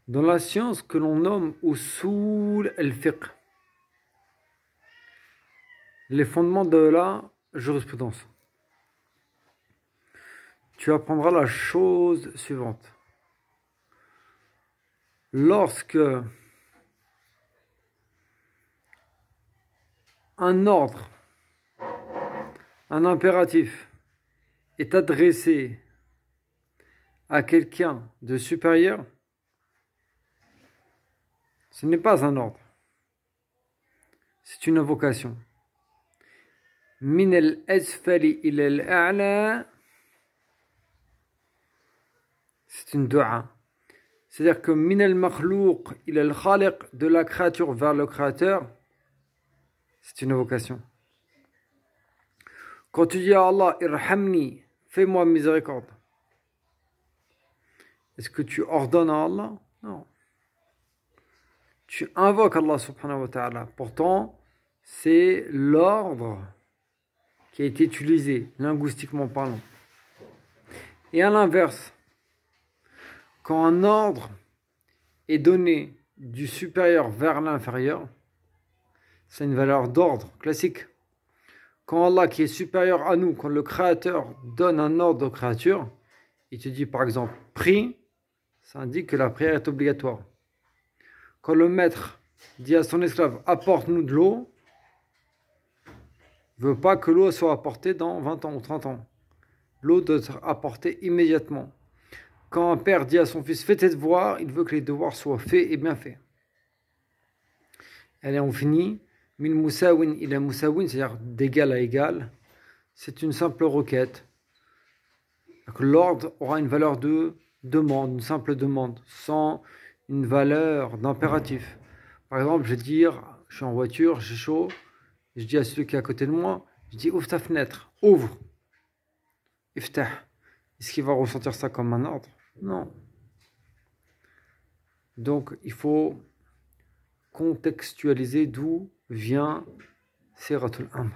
Dans la science que l'on nomme Usul al-Fiqh, les fondements de la jurisprudence, tu apprendras la chose suivante. Lorsque un ordre, un impératif est adressé à quelqu'un de supérieur, ce n'est pas un ordre, c'est une invocation. Min al-asfali ila al-a'la, c'est une dua. C'est-à-dire que min al-makhlouq ila al-khaliq, de la créature vers le créateur, c'est une invocation. Quand tu dis à Allah, irhamni, fais-moi miséricorde, est-ce que tu ordonnes à Allah? Non. Tu invoques Allah subhanahu wa ta'ala. Pourtant, c'est l'ordre qui a été utilisé, linguistiquement parlant. Et à l'inverse, quand un ordre est donné du supérieur vers l'inférieur, c'est une valeur d'ordre classique. Quand Allah, qui est supérieur à nous, quand le Créateur donne un ordre aux créatures, il te dit par exemple, prie, ça indique que la prière est obligatoire. Quand le maître dit à son esclave, apporte-nous de l'eau, il ne veut pas que l'eau soit apportée dans 20 ans ou 30 ans. L'eau doit être apportée immédiatement. Quand un père dit à son fils, fais tes devoirs, il veut que les devoirs soient faits et bien faits. Allez, on finit. Min musawin ila musawin, c'est-à-dire d'égal à égal. C'est une simple requête. L'ordre aura une valeur de demande, une simple demande, sans une valeur d'impératif. Par exemple, je vais dire, je suis en voiture, j'ai chaud, je dis à celui qui est à côté de moi, je dis ouvre ta fenêtre, ouvre, iftah. Est-ce qu'il va ressentir ça comme un ordre? Non. Donc il faut contextualiser d'où vient Siratul Amr.